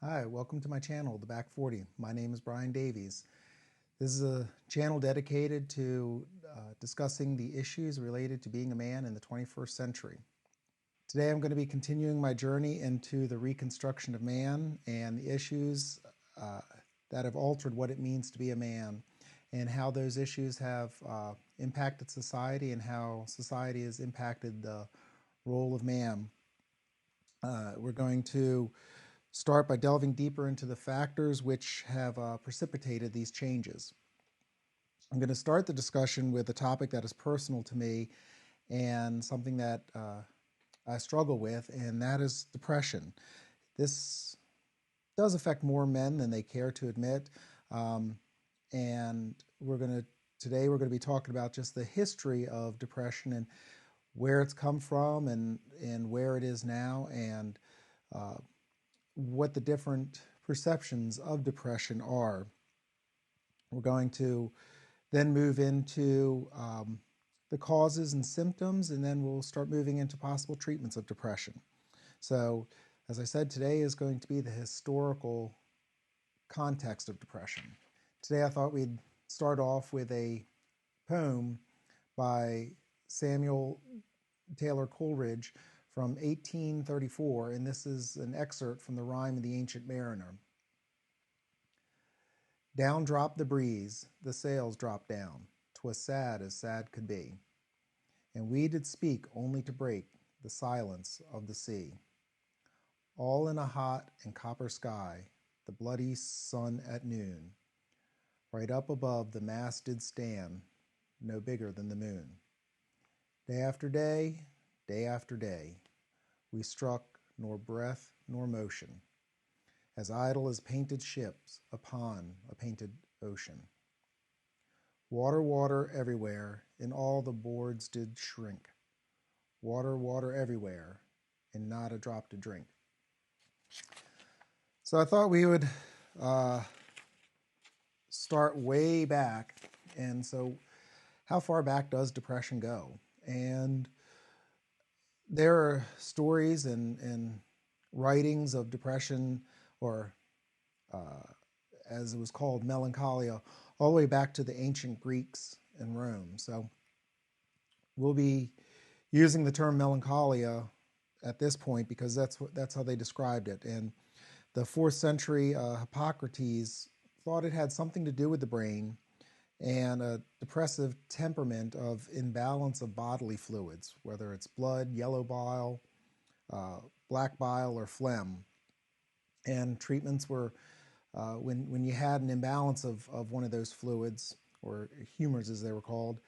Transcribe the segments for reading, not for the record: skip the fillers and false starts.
Hi, welcome to my channel, The Back 40. My name is Brian Davies. This is a channel dedicated to discussing the issues related to being a man in the 21st century. Today I'm going to be continuing my journey into the reconstruction of man and the issues that have altered what it means to be a man and how those issues have impacted society and how society has impacted the role of man. We're going to start by delving deeper into the factors which have precipitated these changes. I'm going to start the discussion with a topic that is personal to me and something that I struggle with, and that is depression. This does affect more men than they care to admit, and today we're going to be talking about just the history of depression and where it's come from and where it is now, and what the different perceptions of depression are. We're going to then move into the causes and symptoms, and then we'll start moving into possible treatments of depression. So, as I said, today is going to be the historical context of depression. Today I thought we'd start off with a poem by Samuel Taylor Coleridge from 1834, and this is an excerpt from the Rime of the Ancient Mariner. Down dropped the breeze, the sails dropped down, 'twas sad as sad could be, and we did speak only to break the silence of the sea. All in a hot and copper sky, the bloody sun at noon, right up above the mast did stand, no bigger than the moon. Day after day we struck nor breath nor motion, as idle as painted ships upon a painted ocean. Water, water everywhere, and all the boards did shrink. Water, water everywhere, and not a drop to drink. So I thought we would start way back. And so how far back does depression go? And there are stories and writings of depression, or as it was called, melancholia, all the way back to the ancient Greeks and Rome. So we'll be using the term melancholia at this point because that's how they described it. And the 4th century Hippocrates thought it had something to do with the brain and a depressive temperament of imbalance of bodily fluids, whether it's blood, yellow bile, black bile, or phlegm. And treatments were, when you had an imbalance of one of those fluids, or humors as they were called,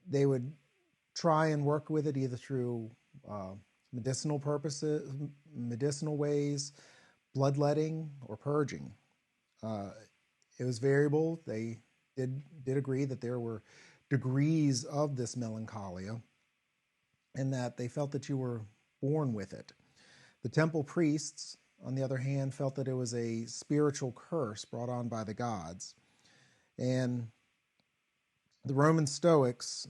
they would try and work with it either through medicinal purposes, medicinal ways, bloodletting, or purging. It was variable. They did agree that there were degrees of this melancholia and that they felt that you were born with it. The temple priests, on the other hand, felt that it was a spiritual curse brought on by the gods. And the Roman Stoics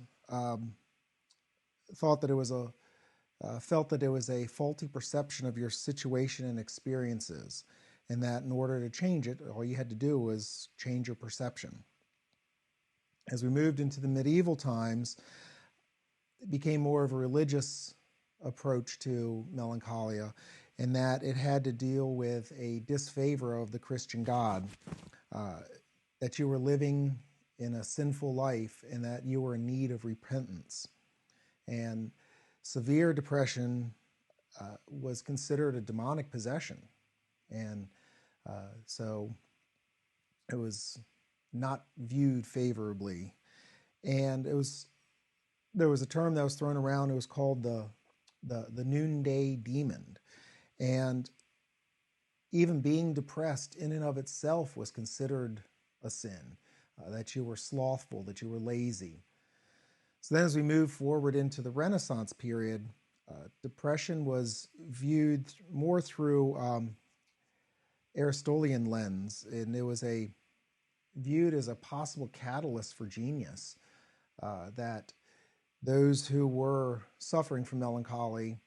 felt that it was a faulty perception of your situation and experiences, and that in order to change it, all you had to do was change your perception. As we moved into the medieval times, it became more of a religious approach to melancholia, in that it had to deal with a disfavor of the Christian God, that you were living in a sinful life and that you were in need of repentance. And severe depression was considered a demonic possession. And so it was not viewed favorably. And there was a term that was thrown around. It was called the noonday demon. And even being depressed in and of itself was considered a sin, that you were slothful, that you were lazy. So then as we move forward into the Renaissance period, depression was viewed more through Aristotelian lens, and it was viewed as a possible catalyst for genius, that those who were suffering from melancholy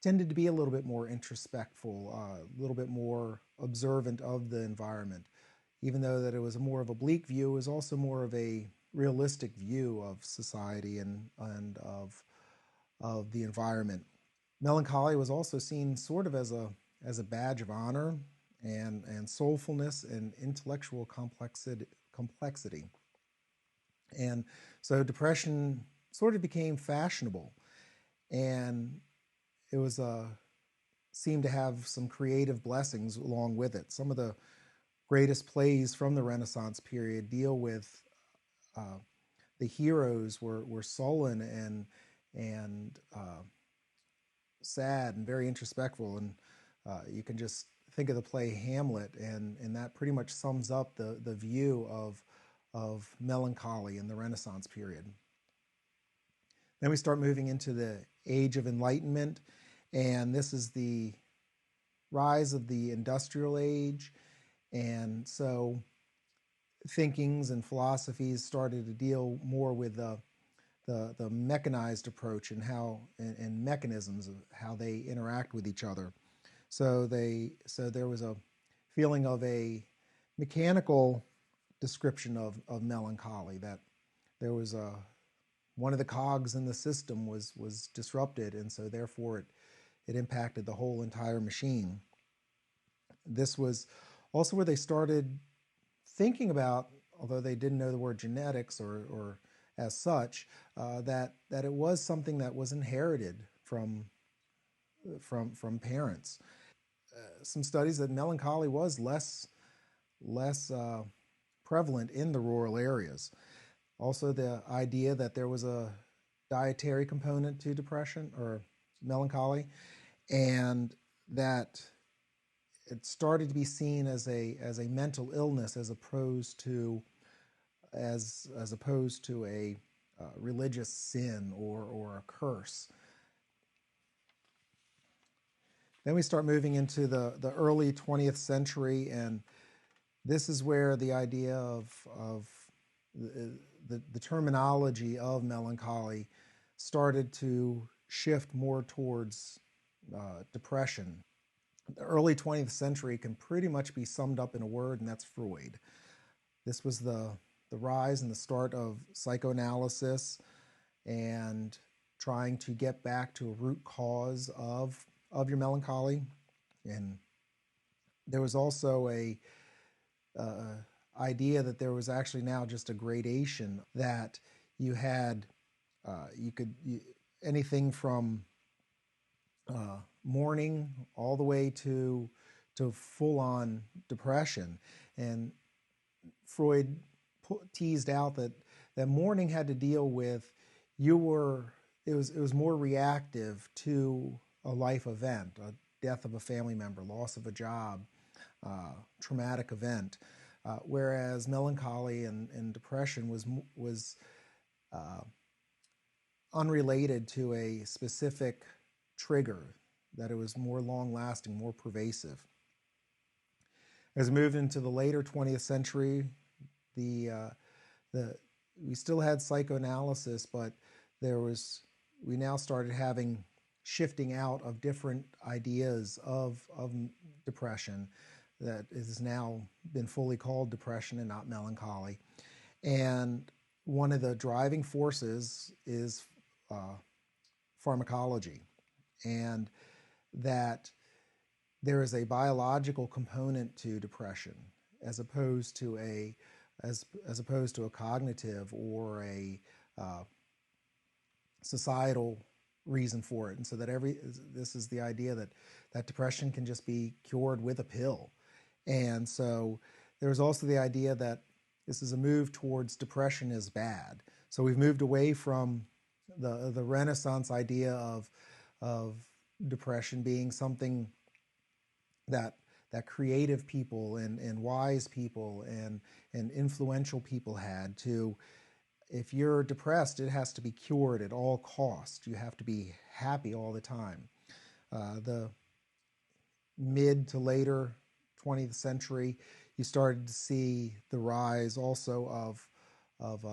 tended to be a little bit more introspectful, a little bit more observant of the environment. Even though that it was more of a bleak view, it was also more of a realistic view of society and of the environment. Melancholy was also seen sort of as a badge of honor and soulfulness and intellectual complexity. And so depression sort of became fashionable, and it was seemed to have some creative blessings along with it. Some of the greatest plays from the Renaissance period deal with the heroes were sullen and sad and very introspectful, and you can just think of the play Hamlet, and that pretty much sums up the view of melancholy in the Renaissance period. Then we start moving into the Age of Enlightenment, and this is the rise of the industrial age, and so thinkings and philosophies started to deal more with the mechanized approach and mechanisms of how they interact with each other. So there was a feeling of a mechanical description of melancholy, that there was one of the cogs in the system was disrupted, and so therefore it impacted the whole entire machine. This was also where they started thinking about, although they didn't know the word genetics or as such, that it was something that was inherited from parents. Some studies that melancholy was less prevalent in the rural areas. Also, the idea that there was a dietary component to depression or melancholy, and that it started to be seen as a mental illness as opposed to a religious sin or a curse. Then we start moving into the early 20th century, and this is where the idea of the terminology of melancholy started to shift more towards depression. The early 20th century can pretty much be summed up in a word, and that's Freud. This was the rise and the start of psychoanalysis and trying to get back to a root cause of your melancholy. And there was also a idea that there was actually now just a gradation, that you had anything from mourning all the way to full-on depression. And Freud teased out that mourning had to deal with it was more reactive to a life event, a death of a family member, loss of a job, traumatic event, whereas melancholy and depression was unrelated to a specific trigger, that it was more long-lasting, more pervasive. As we moved into the later 20th century, we still had psychoanalysis, but we now started having shifting out of different ideas of depression that has now been fully called depression and not melancholy. And one of the driving forces is pharmacology, and that there is a biological component to depression as opposed to a cognitive or a societal reason for it. And so this is the idea that depression can just be cured with a pill. And so there's also the idea that this is a move towards depression is bad. So we've moved away from the Renaissance idea of depression being something that creative people and wise people and influential people had, to, if you're depressed, it has to be cured at all costs. You have to be happy all the time. The mid to later 20th century, you started to see the rise also of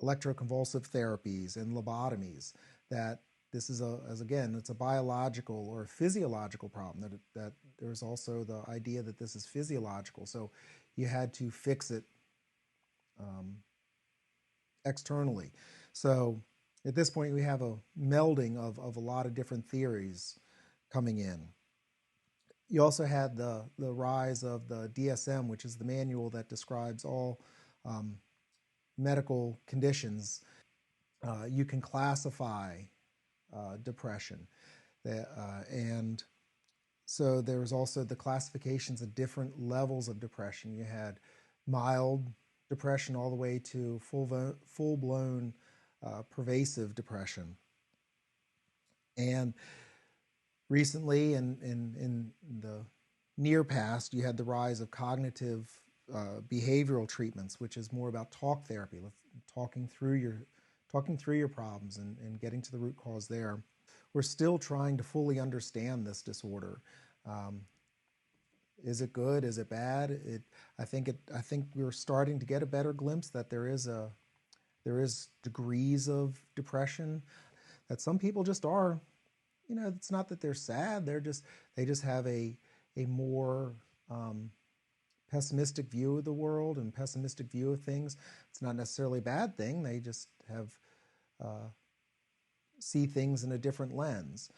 electroconvulsive therapies and lobotomies that this is as again, it's a biological or physiological problem. That there's also the idea that this is physiological. So you had to fix it externally. So at this point, we have a melding of a lot of different theories coming in. You also had the rise of the DSM, which is the manual that describes all medical conditions. You can classify depression. And so there was also the classifications of different levels of depression. You had mild depression all the way to full-blown pervasive depression. And recently, in the near past, you had the rise of cognitive behavioral treatments, which is more about talk therapy, talking through your problems and getting to the root cause there. We're still trying to fully understand this disorder. Is it good? Is it bad? I think we're starting to get a better glimpse that there is degrees of depression, that some people just are, it's not that they're sad, they just have a more pessimistic view of the world and pessimistic view of things. It's not necessarily a bad thing. They just have see things in a different lens,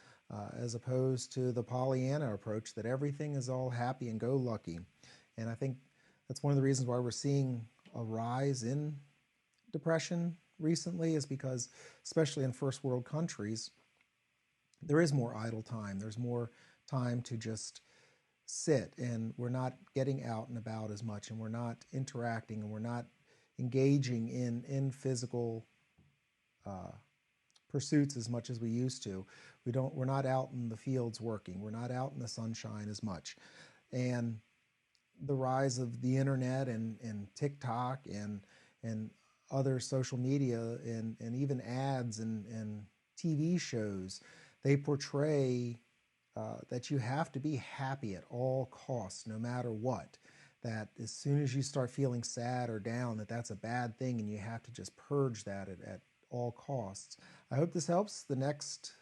as opposed to the Pollyanna approach that everything is all happy and go lucky. And I think that's one of the reasons why we're seeing a rise in depression recently, is because, especially in first world countries, there is more idle time. There's more time to just sit, and we're not getting out and about as much, and we're not interacting, and we're not engaging in physical pursuits as much as we used to. We're not out in the fields working. We're not out in the sunshine as much. And the rise of the internet and TikTok and other social media and even ads and TV shows, they portray that you have to be happy at all costs, no matter what. That as soon as you start feeling sad or down, that's a bad thing, and you have to just purge that at all costs. I hope this helps. The next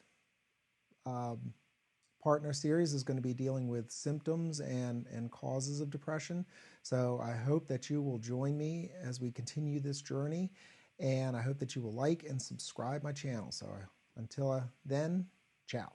partner series is going to be dealing with symptoms and causes of depression. So I hope that you will join me as we continue this journey, and I hope that you will like and subscribe my channel. So until then, ciao.